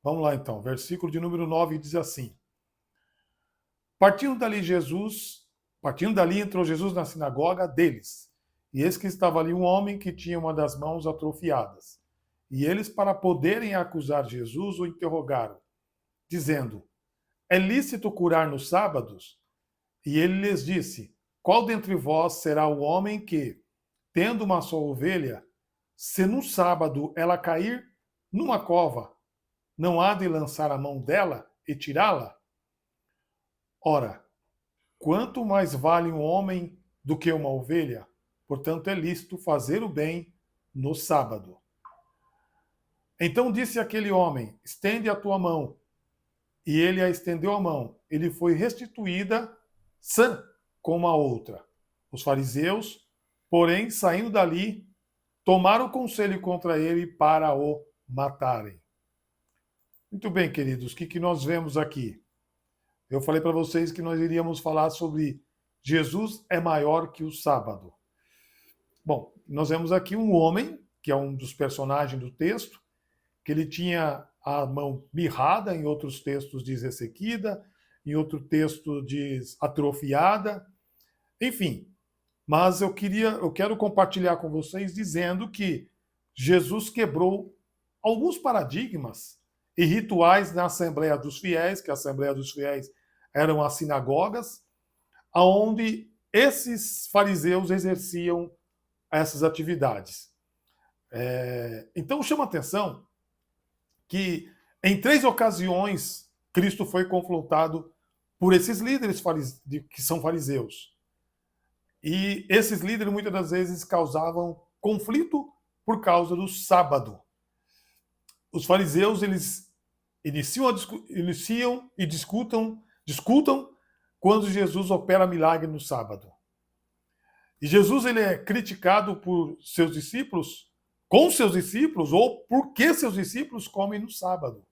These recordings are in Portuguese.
Vamos lá então, versículo de número 9 diz assim: Partindo dali Jesus, partindo dali entrou Jesus na sinagoga deles. E eis que estava ali um homem que tinha uma das mãos atrofiadas. E eles, para poderem acusar Jesus, o interrogaram, dizendo: É lícito curar nos sábados? E ele lhes disse: Qual dentre vós será o homem que, tendo uma só ovelha, se no sábado ela cair numa cova, não há de lançar a mão dela e tirá-la? Ora, quanto mais vale um homem do que uma ovelha? Portanto, é lícito fazer o bem no sábado. Então disse aquele homem: Estende a tua mão. E ele a estendeu a mão. Ele foi restituída sã como a outra. Os fariseus, porém, saindo dali, tomaram conselho contra ele para o matarem. Muito bem, queridos, o que nós vemos aqui? Eu falei para vocês que nós iríamos falar sobre Jesus é maior que o sábado. Bom, nós vemos aqui um homem, que é um dos personagens do texto, que ele tinha a mão mirrada, em outros textos diz ressequida, em outro texto diz atrofiada, enfim. Mas eu quero compartilhar com vocês dizendo que Jesus quebrou alguns paradigmas e rituais na Assembleia dos Fiéis, que a Assembleia dos Fiéis eram as sinagogas, onde esses fariseus exerciam essas atividades. Então chama atenção que em 3 ocasiões Cristo foi confrontado por esses líderes que são fariseus. E esses líderes muitas das vezes causavam conflito por causa do sábado. Os fariseus, eles iniciam e discutam quando Jesus opera milagre no sábado. E Jesus ele é criticado por seus discípulos, com seus discípulos, ou porque seus discípulos comem no sábado.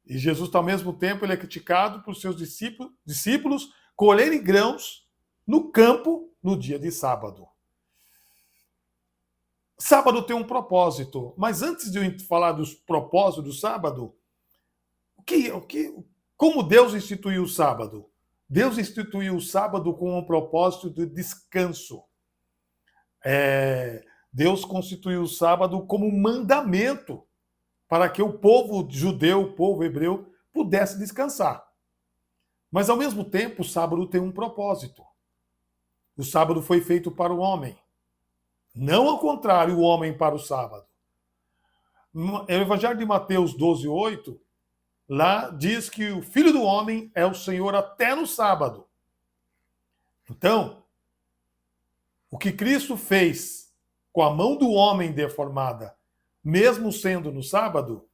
E Jesus, ao mesmo tempo, ele é criticado por seus discípulos colherem grãos no campo no dia de sábado. Sábado tem um propósito, mas antes de eu falar dos propósitos do sábado, como Deus instituiu o sábado? Deus instituiu o sábado com um propósito de descanso. Deus constituiu o sábado como um mandamento para que o povo judeu, o povo hebreu, pudesse descansar. Mas, ao mesmo tempo, o sábado tem um propósito. O sábado foi feito para o homem. Não ao contrário, o homem para o sábado. No Evangelho de Mateus 12:8, lá diz que o Filho do Homem é o Senhor até no sábado. Então, o que Cristo fez com a mão do homem deformada, mesmo sendo no sábado,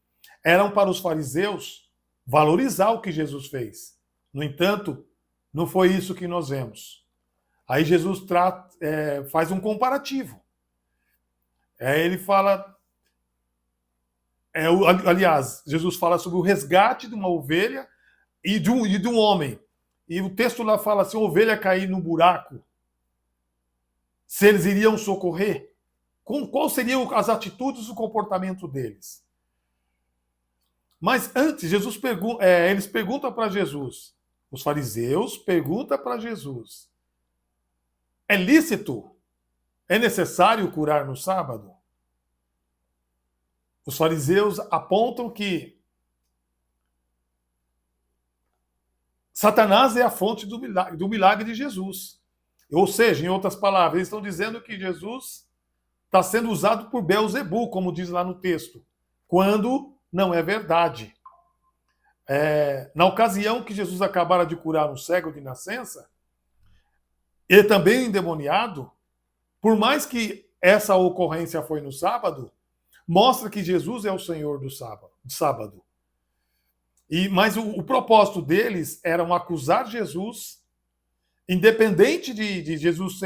eram para os fariseus valorizar o que Jesus fez. No entanto, não foi isso que nós vemos. Aí Jesus faz um comparativo. Ele fala... aliás, Jesus fala sobre o resgate de uma ovelha e de um homem. E o texto lá fala, se a ovelha cair no buraco, se eles iriam socorrer, qual seriam as atitudes e o comportamento deles? Mas antes, eles perguntam para Jesus, os fariseus perguntam para Jesus, é lícito, é necessário curar no sábado? Os fariseus apontam que Satanás é a fonte do milagre de Jesus. Ou seja, em outras palavras, eles estão dizendo que Jesus está sendo usado por Beelzebu, como diz lá no texto, quando não é verdade. Na ocasião que Jesus acabara de curar um cego de nascença, ele também endemoniado, por mais que essa ocorrência foi no sábado, mostra que Jesus é o Senhor do sábado. Mas o propósito deles era acusar Jesus, independente de Jesus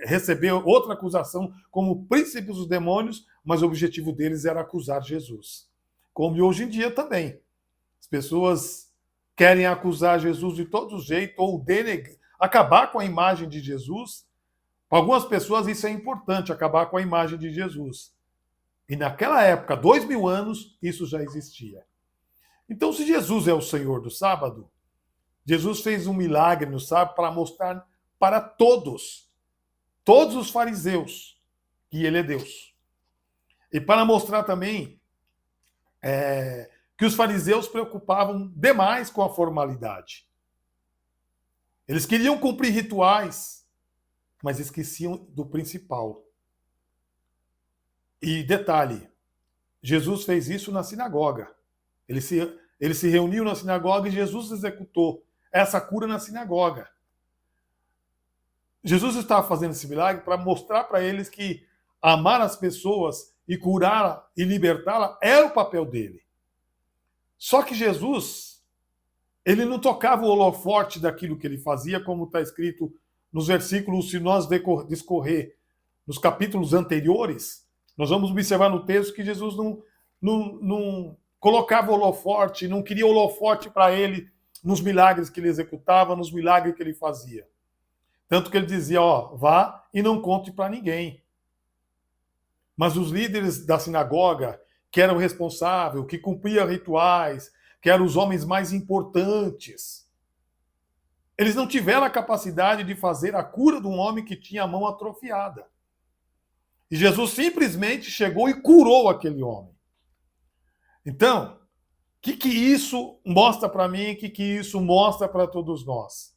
receber outra acusação como príncipe dos demônios, mas o objetivo deles era acusar Jesus. Como hoje em dia também. As pessoas querem acusar Jesus de todo jeito ou acabar com a imagem de Jesus. Para algumas pessoas isso é importante, acabar com a imagem de Jesus. E naquela época, 2000 anos, isso já existia. Então, se Jesus é o Senhor do sábado, Jesus fez um milagre no sábado para mostrar para todos os fariseus, que ele é Deus. E para mostrar também que os fariseus preocupavam demais com a formalidade. Eles queriam cumprir rituais, mas esqueciam do principal. E detalhe, Jesus fez isso na sinagoga. Ele se reuniu na sinagoga e Jesus executou essa cura na sinagoga. Jesus estava fazendo esse milagre para mostrar para eles que amar as pessoas e curá-la e libertá-la era o papel dele. Só que Jesus, ele não tocava o holofote daquilo que ele fazia, como está escrito nos versículos, se nós discorrer nos capítulos anteriores, nós vamos observar no texto que Jesus não colocava holofote, não queria holofote para ele nos milagres que ele executava, nos milagres que ele fazia. Tanto que ele dizia, vá e não conte para ninguém. Mas os líderes da sinagoga, que eram responsáveis, que cumpriam rituais, que eram os homens mais importantes, eles não tiveram a capacidade de fazer a cura de um homem que tinha a mão atrofiada. E Jesus simplesmente chegou e curou aquele homem. Então, o que isso mostra para mim? O que isso mostra para todos nós?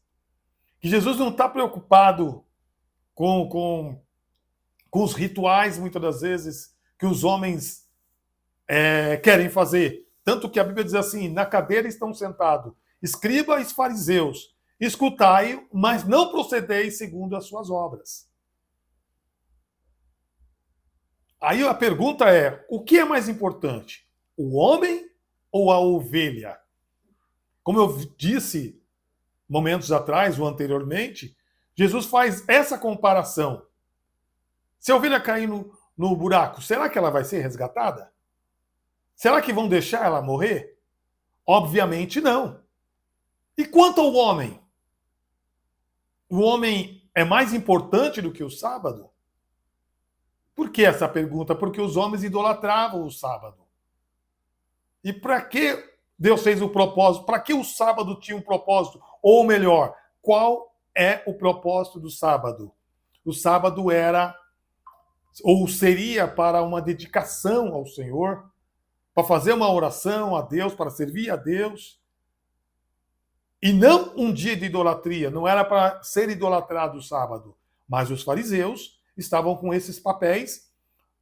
Que Jesus não está preocupado com os rituais, muitas das vezes, que os homens querem fazer. Tanto que a Bíblia diz assim, na cadeira estão sentados escribas e fariseus, escutai, mas não procedeis segundo as suas obras. Aí a pergunta é, o que é mais importante? O homem ou a ovelha? Como eu disse momentos atrás ou anteriormente, Jesus faz essa comparação. Se a ovelha cair no buraco, será que ela vai ser resgatada? Será que vão deixar ela morrer? Obviamente não. E quanto ao homem? O homem é mais importante do que o sábado? Por que essa pergunta? Porque os homens idolatravam o sábado. E para que Deus fez o propósito? Para que o sábado tinha um propósito? Ou melhor, qual é o propósito do sábado? O sábado era, ou seria, para uma dedicação ao Senhor, para fazer uma oração a Deus, para servir a Deus. E não um dia de idolatria, não era para ser idolatrado o sábado. Mas os fariseus estavam com esses papéis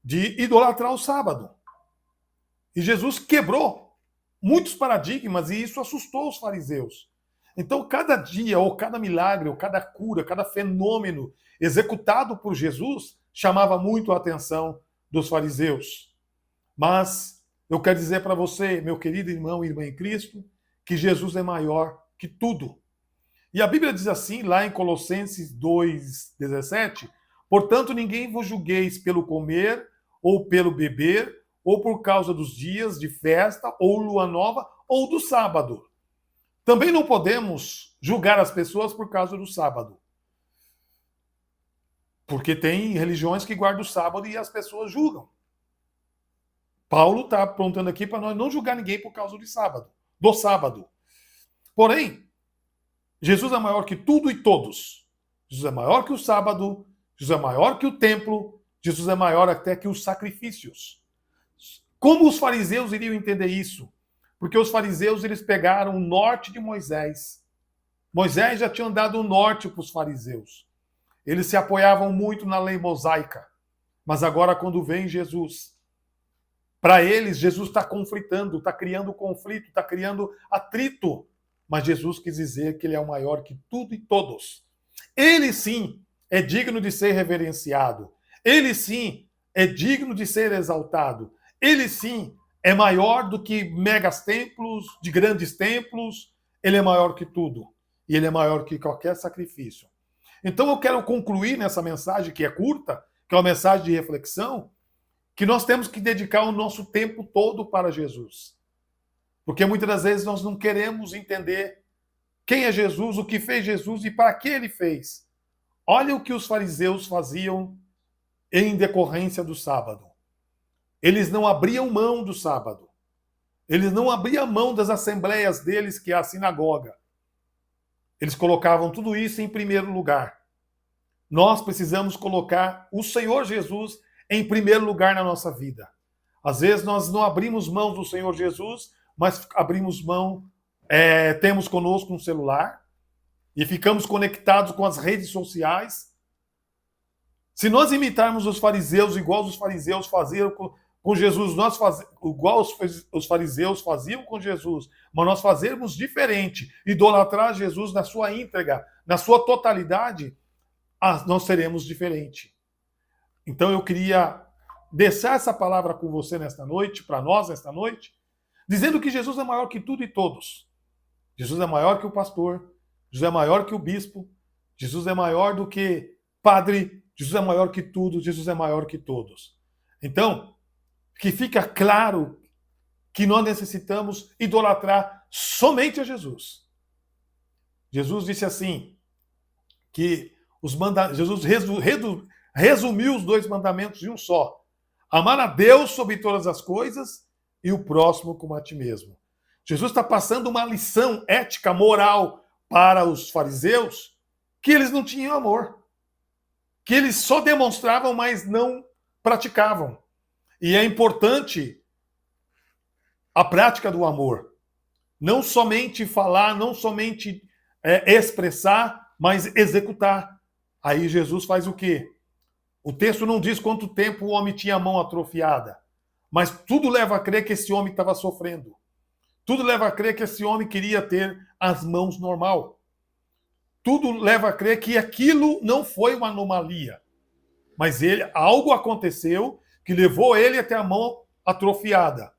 de idolatrar o sábado. E Jesus quebrou muitos paradigmas e isso assustou os fariseus. Então, cada dia, ou cada milagre, ou cada cura, cada fenômeno executado por Jesus chamava muito a atenção dos fariseus. Mas eu quero dizer para você, meu querido irmão e irmã em Cristo, que Jesus é maior que tudo. E a Bíblia diz assim, lá em Colossenses 2,17, portanto, ninguém vos julgueis pelo comer, ou pelo beber, ou por causa dos dias de festa, ou lua nova, ou do sábado. Também não podemos julgar as pessoas por causa do sábado. Porque tem religiões que guardam o sábado e as pessoas julgam. Paulo está apontando aqui para nós não julgar ninguém por causa do sábado. Porém, Jesus é maior que tudo e todos. Jesus é maior que o sábado, Jesus é maior que o templo, Jesus é maior até que os sacrifícios. Como os fariseus iriam entender isso? Porque os fariseus eles pegaram o norte de Moisés. Moisés já tinha dado o norte para os fariseus. Eles se apoiavam muito na lei mosaica. Mas agora, quando vem Jesus, para eles, Jesus está conflitando, está criando conflito, está criando atrito. Mas Jesus quis dizer que ele é o maior que tudo e todos. Ele sim é digno de ser reverenciado. Ele sim é digno de ser exaltado. Ele sim é maior do que megas templos, de grandes templos. Ele é maior que tudo. E ele é maior que qualquer sacrifício. Então eu quero concluir nessa mensagem que é curta, que é uma mensagem de reflexão, que nós temos que dedicar o nosso tempo todo para Jesus. Porque muitas das vezes nós não queremos entender quem é Jesus, o que fez Jesus e para que ele fez. Olha o que os fariseus faziam em decorrência do sábado. Eles não abriam mão do sábado. Eles não abriam mão das assembleias deles, que é a sinagoga. Eles colocavam tudo isso em primeiro lugar. Nós precisamos colocar o Senhor Jesus em primeiro lugar na nossa vida. Às vezes nós não abrimos mão do Senhor Jesus, mas abrimos mão, temos conosco um celular e ficamos conectados com as redes sociais. Se nós imitarmos os fariseus igual os fariseus faziam com Jesus, igual os fariseus faziam com Jesus, mas nós fazermos diferente, idolatrar Jesus na sua íntegra, na sua totalidade, nós seremos diferente. Então eu queria deixar essa palavra com você nesta noite, para nós nesta noite, dizendo que Jesus é maior que tudo e todos. Jesus é maior que o pastor, Jesus é maior que o bispo, Jesus é maior do que padre, Jesus é maior que tudo, Jesus é maior que todos. Então, que fica claro que nós necessitamos idolatrar somente a Jesus. Jesus disse assim, que Jesus resumiu os 2 mandamentos em um só. Amar a Deus sobre todas as coisas e o próximo como a ti mesmo. Jesus está passando uma lição ética, moral para os fariseus, que eles não tinham amor. Que eles só demonstravam, mas não praticavam. E é importante a prática do amor. Não somente falar, não somente expressar, mas executar. Aí Jesus faz o quê? O texto não diz quanto tempo o homem tinha a mão atrofiada, mas tudo leva a crer que esse homem estava sofrendo. Tudo leva a crer que esse homem queria ter as mãos normal. Tudo leva a crer que aquilo não foi uma anomalia, mas algo aconteceu que levou ele até a mão atrofiada.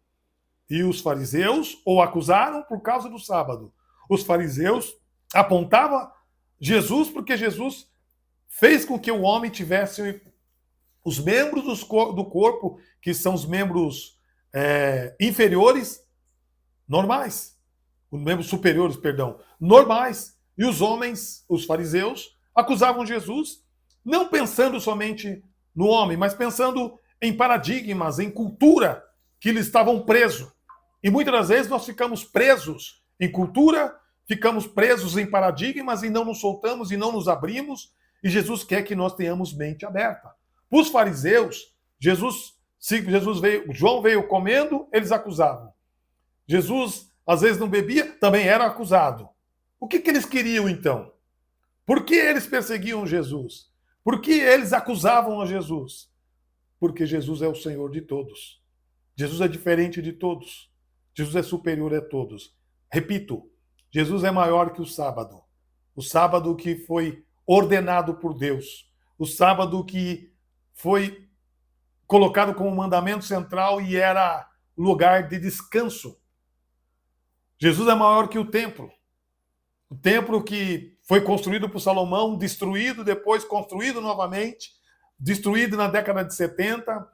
E os fariseus o acusaram por causa do sábado. Os fariseus apontavam Jesus porque Jesus fez com que o homem tivesse os membros do corpo, que são os membros inferiores, normais. Os membros superiores, perdão, normais. E os homens, os fariseus, acusavam Jesus, não pensando somente no homem, mas pensando em paradigmas, em cultura, que eles estavam presos. E muitas das vezes nós ficamos presos em cultura, ficamos presos em paradigmas e não nos soltamos e não nos abrimos. E Jesus quer que nós tenhamos mente aberta. Para os fariseus, João veio comendo, eles acusavam. Jesus, às vezes, não bebia, também era acusado. O que eles queriam, então? Por que eles perseguiam Jesus? Por que eles acusavam a Jesus? Porque Jesus é o Senhor de todos. Jesus é diferente de todos. Jesus é superior a todos. Repito, Jesus é maior que o sábado. O sábado que foi ordenado por Deus. O sábado que foi colocado como mandamento central e era lugar de descanso. Jesus é maior que o templo. O templo que foi construído por Salomão, destruído, depois construído novamente, destruído na década de 70.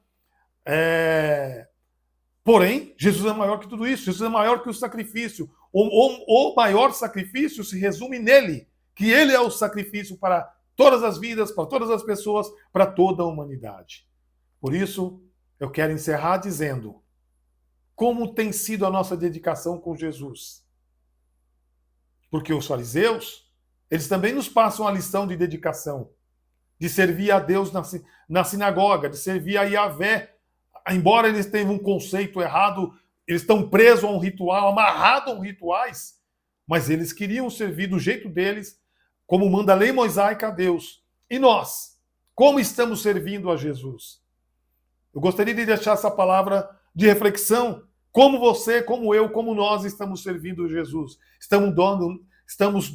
Porém, Jesus é maior que tudo isso. Jesus é maior que o sacrifício. O maior sacrifício se resume nele, que ele é o sacrifício para todas as vidas, para todas as pessoas, para toda a humanidade. Por isso, eu quero encerrar dizendo como tem sido a nossa dedicação com Jesus. Porque os fariseus, eles também nos passam a lição de dedicação, de servir a Deus na sinagoga, de servir a Yahvé. Embora eles tenham um conceito errado, eles estão presos a um ritual, amarrados a rituais, mas eles queriam servir do jeito deles, como manda a lei mosaica a Deus. E nós, como estamos servindo a Jesus? Eu gostaria de deixar essa palavra de reflexão. Como você, como eu, como nós estamos servindo Jesus? Estamos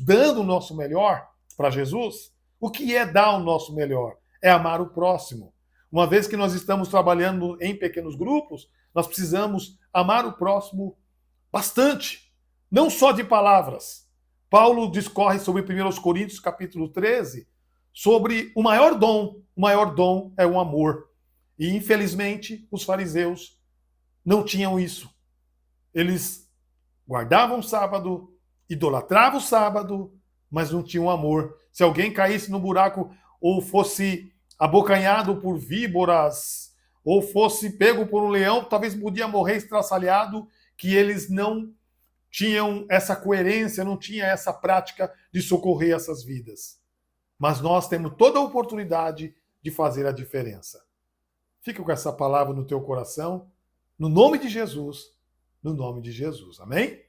dando o nosso melhor para Jesus? O que é dar o nosso melhor? É amar o próximo. Uma vez que nós estamos trabalhando em pequenos grupos, nós precisamos amar o próximo bastante. Não só de palavras. Paulo discorre sobre 1 Coríntios, capítulo 13, sobre o maior dom. O maior dom é o amor. E, infelizmente, os fariseus não tinham isso. Eles guardavam o sábado, idolatravam o sábado, mas não tinham amor. Se alguém caísse no buraco ou fosse abocanhado por víboras ou fosse pego por um leão, talvez podia morrer estraçalhado, que eles não tinham essa coerência, não tinham essa prática de socorrer essas vidas. Mas nós temos toda a oportunidade de fazer a diferença. Fica com essa palavra no teu coração, no nome de Jesus, no nome de Jesus. Amém?